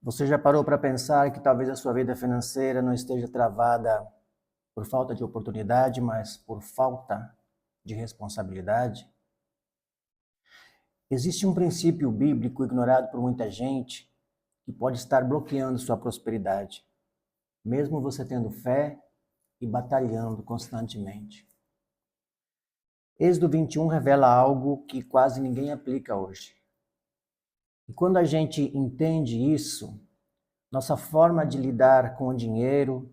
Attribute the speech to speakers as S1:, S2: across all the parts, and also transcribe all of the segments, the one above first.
S1: Você já parou para pensar que talvez a sua vida financeira não esteja travada por falta de oportunidade, mas por falta de responsabilidade? Existe um princípio bíblico ignorado por muita gente que pode estar bloqueando sua prosperidade, mesmo você tendo fé e batalhando constantemente. Êxodo 21 revela algo que quase ninguém aplica hoje. E quando a gente entende isso, nossa forma de lidar com o dinheiro,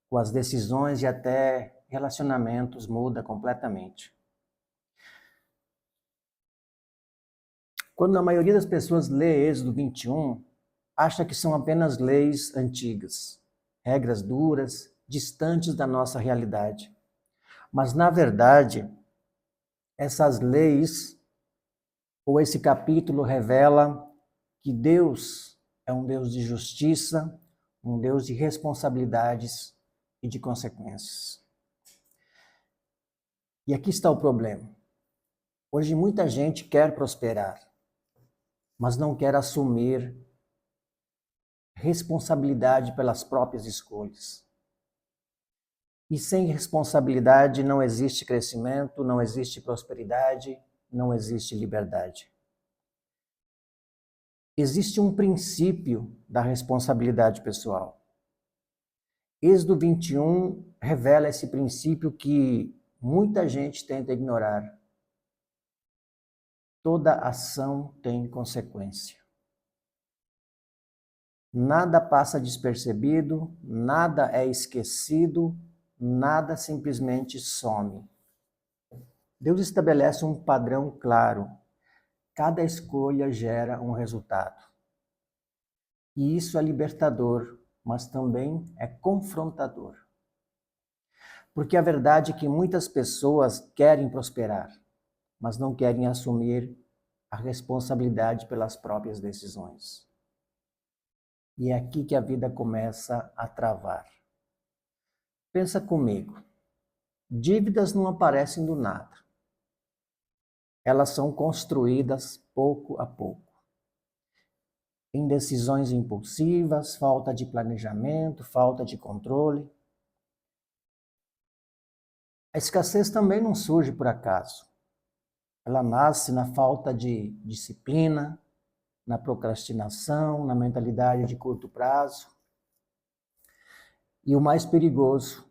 S1: com as decisões e até relacionamentos muda completamente. Quando a maioria das pessoas lê Êxodo 21, acha que são apenas leis antigas, regras duras, distantes da nossa realidade. Mas, na verdade, essas leis, ou esse capítulo revela que Deus é um Deus de justiça, um Deus de responsabilidades e de consequências. E aqui está o problema. Hoje muita gente quer prosperar, mas não quer assumir responsabilidade pelas próprias escolhas. E sem responsabilidade não existe crescimento, não existe prosperidade, não existe liberdade. Existe um princípio da responsabilidade pessoal. Êxodo 21 revela esse princípio que muita gente tenta ignorar. Toda ação tem consequência. Nada passa despercebido, nada é esquecido, nada simplesmente some. Deus estabelece um padrão claro. Cada escolha gera um resultado. E isso é libertador, mas também é confrontador. Porque a verdade é que muitas pessoas querem prosperar, mas não querem assumir a responsabilidade pelas próprias decisões. E é aqui que a vida começa a travar. Pensa comigo. Dívidas não aparecem do nada. Elas são construídas pouco a pouco. Em decisões impulsivas, falta de planejamento, falta de controle. A escassez também não surge por acaso. Ela nasce na falta de disciplina, na procrastinação, na mentalidade de curto prazo. E o mais perigoso,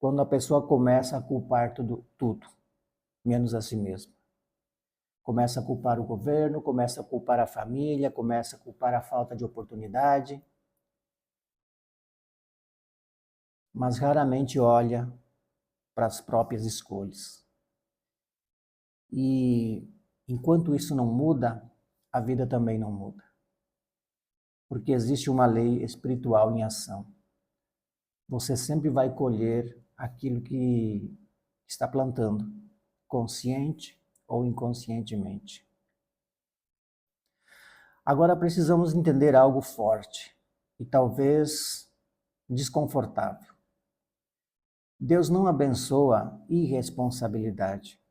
S1: quando a pessoa começa a culpar tudo, menos a si mesma. Começa a culpar o governo, começa a culpar a família, começa a culpar a falta de oportunidade, mas raramente olha para as próprias escolhas. E enquanto isso não muda, a vida também não muda. Porque existe uma lei espiritual em ação. Você sempre vai colher aquilo que está plantando, consciente ou inconscientemente. Agora precisamos entender algo forte e talvez desconfortável. Deus não abençoa irresponsabilidade.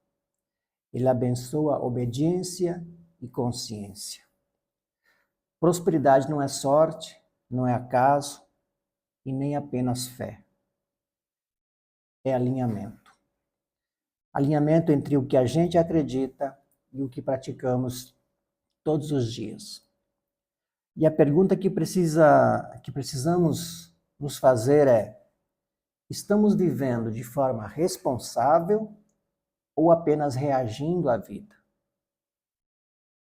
S1: Ele abençoa obediência e consciência. Prosperidade não é sorte, não é acaso e nem apenas fé. É alinhamento. Alinhamento entre o que a gente acredita e o que praticamos todos os dias. E a pergunta que precisamos nos fazer é: estamos vivendo de forma responsável ou apenas reagindo à vida?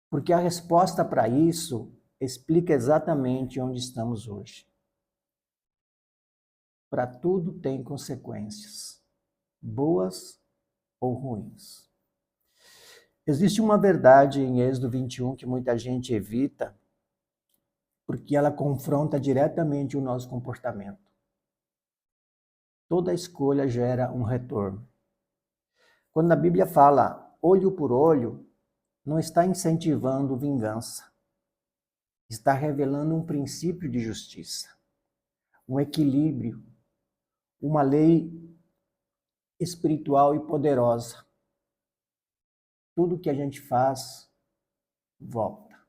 S1: Porque a resposta para isso explica exatamente onde estamos hoje. Para tudo tem consequências, boas ou ruins. Existe uma verdade em Êxodo 21 que muita gente evita, porque ela confronta diretamente o nosso comportamento. Toda escolha gera um retorno. Quando a Bíblia fala olho por olho, não está incentivando vingança. Está revelando um princípio de justiça, um equilíbrio, uma lei espiritual e poderosa. Tudo que a gente faz, volta.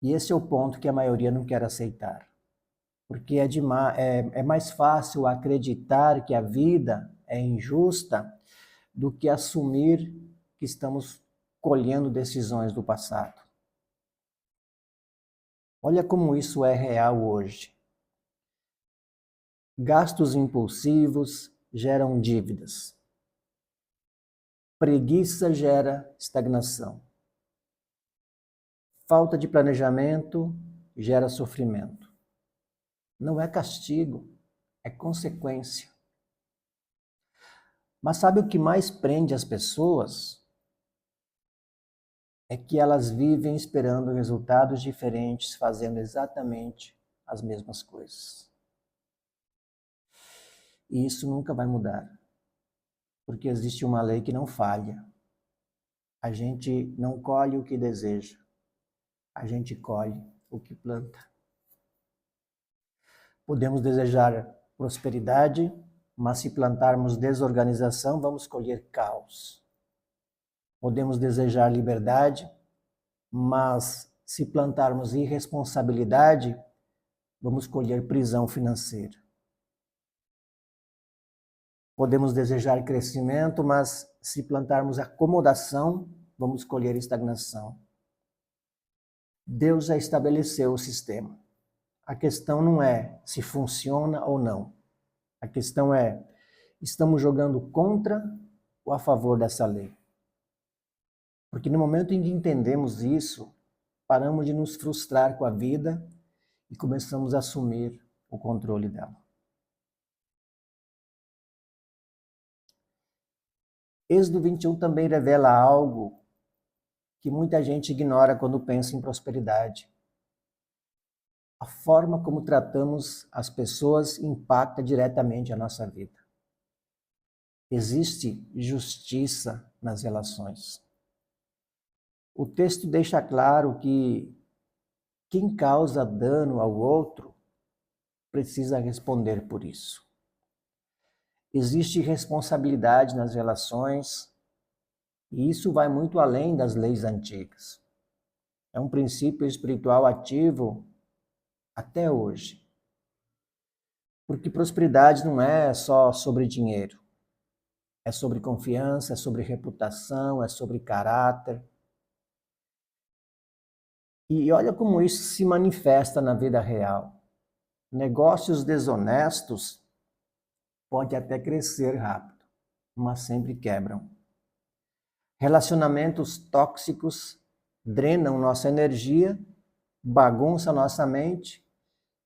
S1: E esse é o ponto que a maioria não quer aceitar. Porque é mais fácil acreditar que a vida é injusta do que assumir que estamos colhendo decisões do passado. Olha como isso é real hoje. Gastos impulsivos geram dívidas. Preguiça gera estagnação. Falta de planejamento gera sofrimento. Não é castigo, é consequência. Mas sabe o que mais prende as pessoas? É que elas vivem esperando resultados diferentes, fazendo exatamente as mesmas coisas. E isso nunca vai mudar, porque existe uma lei que não falha. A gente não colhe o que deseja, a gente colhe o que planta. Podemos desejar prosperidade, mas se plantarmos desorganização, vamos colher caos. Podemos desejar liberdade, mas se plantarmos irresponsabilidade, vamos colher prisão financeira. Podemos desejar crescimento, mas se plantarmos acomodação, vamos colher estagnação. Deus já estabeleceu o sistema. A questão não é se funciona ou não. A questão é, estamos jogando contra ou a favor dessa lei? Porque no momento em que entendemos isso, paramos de nos frustrar com a vida e começamos a assumir o controle dela. Êxodo 21 também revela algo que muita gente ignora quando pensa em prosperidade. A forma como tratamos as pessoas impacta diretamente a nossa vida. Existe justiça nas relações. O texto deixa claro que quem causa dano ao outro precisa responder por isso. Existe responsabilidade nas relações e isso vai muito além das leis antigas. É um princípio espiritual ativo até hoje. Porque prosperidade não é só sobre dinheiro. É sobre confiança, é sobre reputação, é sobre caráter. E olha como isso se manifesta na vida real. Negócios desonestos podem até crescer rápido, mas sempre quebram. Relacionamentos tóxicos drenam nossa energia, bagunçam nossa mente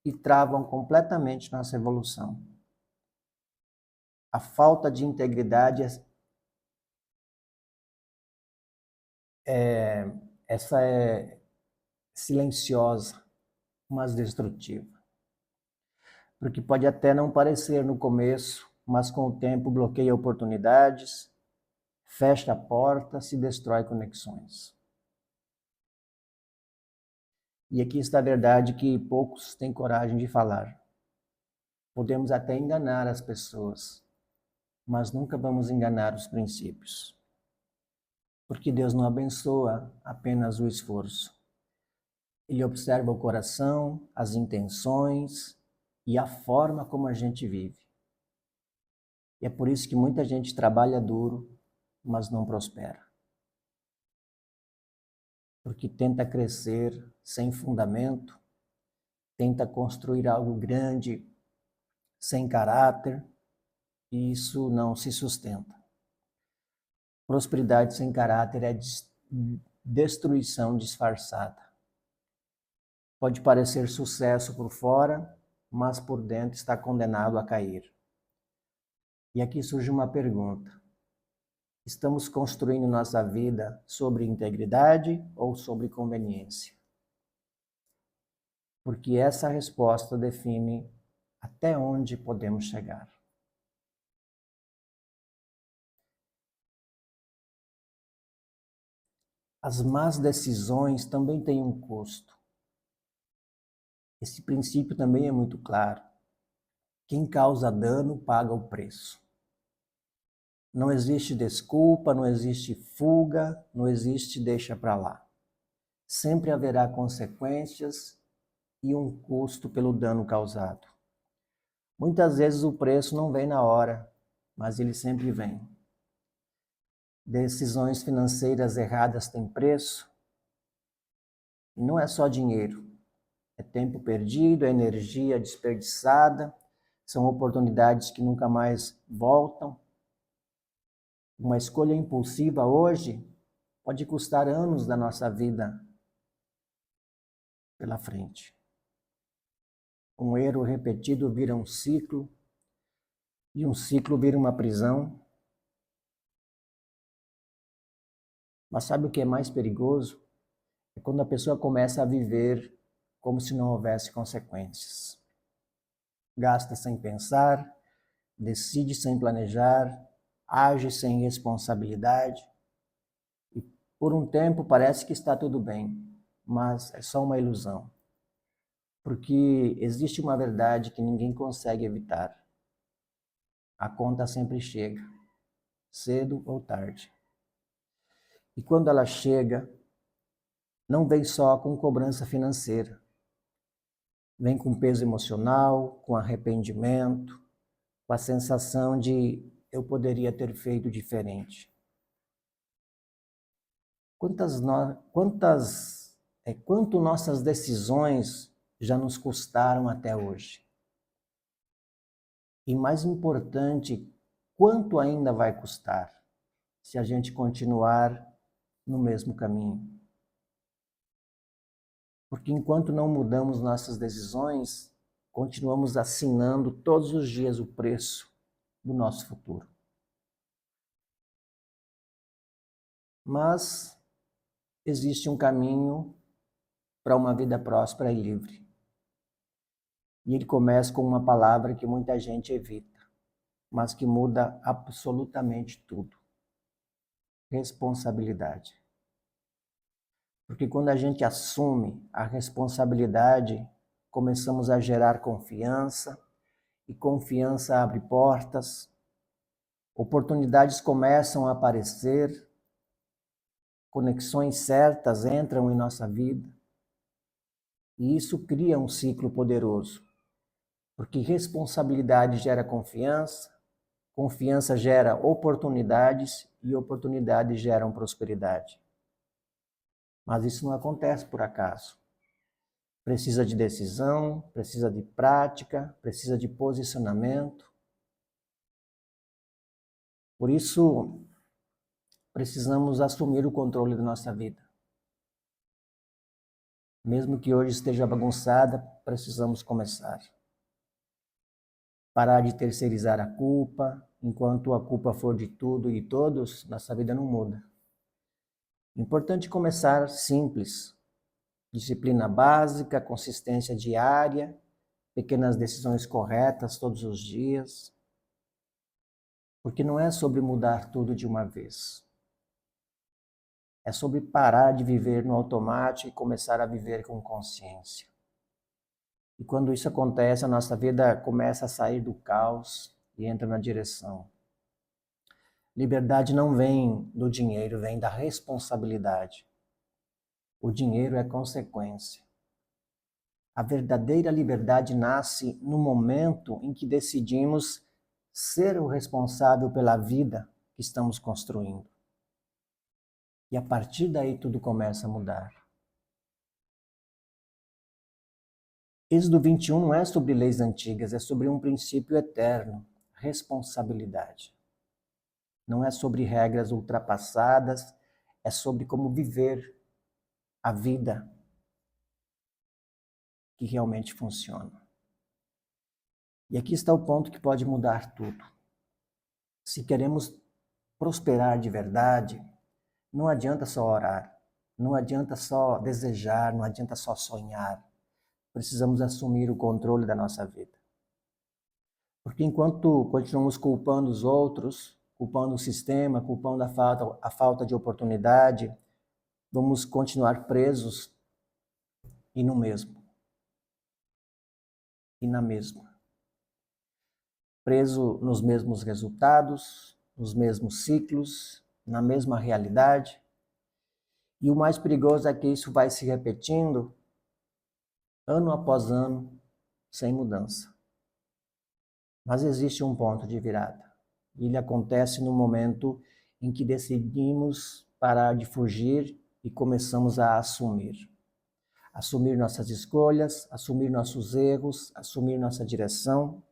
S1: e travam completamente nossa evolução. A falta de integridade essa é silenciosa, mas destrutiva. Porque pode até não parecer no começo, mas com o tempo bloqueia oportunidades, fecha a porta, se destrói conexões. E aqui está a verdade que poucos têm coragem de falar. Podemos até enganar as pessoas, mas nunca vamos enganar os princípios. Porque Deus não abençoa apenas o esforço. Ele observa o coração, as intenções e a forma como a gente vive. E é por isso que muita gente trabalha duro, mas não prospera. Porque tenta crescer sem fundamento, tenta construir algo grande sem caráter, e isso não se sustenta. Prosperidade sem caráter é destruição disfarçada. Pode parecer sucesso por fora, mas por dentro está condenado a cair. E aqui surge uma pergunta. Estamos construindo nossa vida sobre integridade ou sobre conveniência? Porque essa resposta define até onde podemos chegar. As más decisões também têm um custo. Esse princípio também é muito claro. Quem causa dano paga o preço. Não existe desculpa, não existe fuga, não existe deixa para lá. sempre haverá consequências e um custo pelo dano causado. Muitas vezes o preço não vem na hora, mas ele sempre vem. Decisões financeiras erradas têm preço, e não é só dinheiro. É tempo perdido, é energia desperdiçada, são oportunidades que nunca mais voltam. Uma escolha impulsiva hoje pode custar anos da nossa vida pela frente. Um erro repetido vira um ciclo, e um ciclo vira uma prisão. Mas sabe o que é mais perigoso? É quando a pessoa começa a viver como se não houvesse consequências. Gasta sem pensar, decide sem planejar, age sem responsabilidade. E por um tempo parece que está tudo bem, mas é só uma ilusão. Porque existe uma verdade que ninguém consegue evitar. A conta sempre chega, cedo ou tarde. E quando ela chega, não vem só com cobrança financeira. Vem com peso emocional, com arrependimento, com a sensação de eu poderia ter feito diferente. Quanto nossas decisões já nos custaram até hoje? E mais importante, quanto ainda vai custar se a gente continuar no mesmo caminho? Porque enquanto não mudamos nossas decisões, continuamos assinando todos os dias o preço do nosso futuro. Mas existe um caminho para uma vida próspera e livre. E ele começa com uma palavra que muita gente evita, mas que muda absolutamente tudo: responsabilidade. Porque quando a gente assume a responsabilidade, começamos a gerar confiança, e confiança abre portas, oportunidades começam a aparecer, conexões certas entram em nossa vida, e isso cria um ciclo poderoso, porque responsabilidade gera confiança, confiança gera oportunidades e oportunidades geram prosperidade. Mas isso não acontece por acaso. Precisa de decisão, precisa de prática, precisa de posicionamento. Por isso, precisamos assumir o controle da nossa vida. Mesmo que hoje esteja bagunçada, precisamos começar. Parar de terceirizar a culpa. Enquanto a culpa for de tudo e de todos, nossa vida não muda. Importante começar simples. Disciplina básica, consistência diária, pequenas decisões corretas todos os dias. Porque não é sobre mudar tudo de uma vez. É sobre parar de viver no automático e começar a viver com consciência. E quando isso acontece, a nossa vida começa a sair do caos e entra na direção. Liberdade não vem do dinheiro, vem da responsabilidade. O dinheiro é consequência. A verdadeira liberdade nasce no momento em que decidimos ser o responsável pela vida que estamos construindo. E a partir daí tudo começa a mudar. Êxodo 21 não é sobre leis antigas, é sobre um princípio eterno, responsabilidade. Não é sobre regras ultrapassadas, é sobre como viver a vida que realmente funciona. E aqui está o ponto que pode mudar tudo. Se queremos prosperar de verdade, não adianta só orar, não adianta só desejar, não adianta só sonhar. Precisamos assumir o controle da nossa vida. Porque enquanto continuamos culpando os outros, culpando o sistema, culpando a falta de oportunidade, vamos continuar presos e no mesmo. E na mesma. Preso nos mesmos resultados, nos mesmos ciclos, na mesma realidade. E o mais perigoso é que isso vai se repetindo ano após ano, sem mudança. Mas existe um ponto de virada. Ele acontece no momento em que decidimos parar de fugir e começamos a assumir. Assumir nossas escolhas, assumir nossos erros, assumir nossa direção.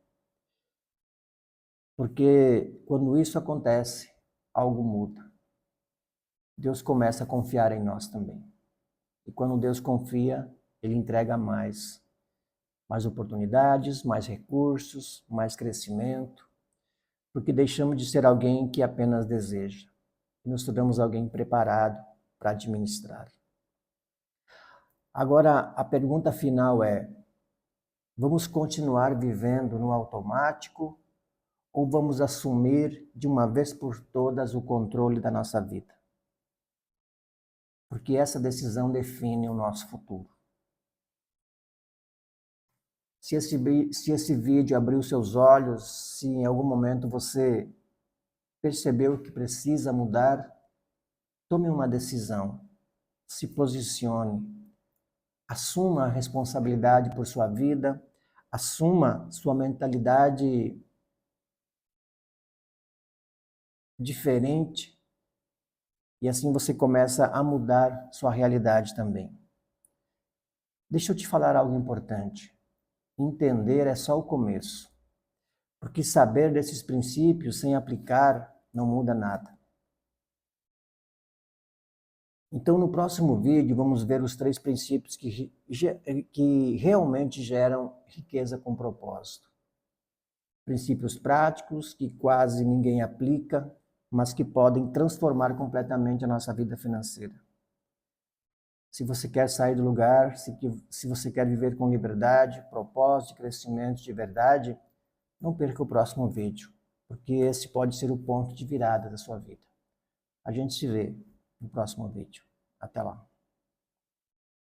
S1: Porque quando isso acontece, algo muda. Deus começa a confiar em nós também. E quando Deus confia, Ele entrega mais oportunidades, mais recursos, mais crescimento, porque deixamos de ser alguém que apenas deseja e nos tornamos alguém preparado para administrar. Agora, a pergunta final é: vamos continuar vivendo no automático ou vamos assumir de uma vez por todas o controle da nossa vida? Porque essa decisão define o nosso futuro. Se esse vídeo abriu seus olhos, se em algum momento você percebeu que precisa mudar, tome uma decisão, se posicione, assuma a responsabilidade por sua vida, assuma sua mentalidade diferente e assim você começa a mudar sua realidade também. Deixa eu te falar algo importante. Entender é só o começo, porque saber desses princípios sem aplicar não muda nada. Então, no próximo vídeo, vamos ver os 3 princípios que realmente geram riqueza com propósito. Princípios práticos que quase ninguém aplica, mas que podem transformar completamente a nossa vida financeira. Se você quer sair do lugar, se você quer viver com liberdade, propósito, crescimento de verdade, não perca o próximo vídeo, porque esse pode ser o ponto de virada da sua vida. A gente se vê no próximo vídeo. Até lá.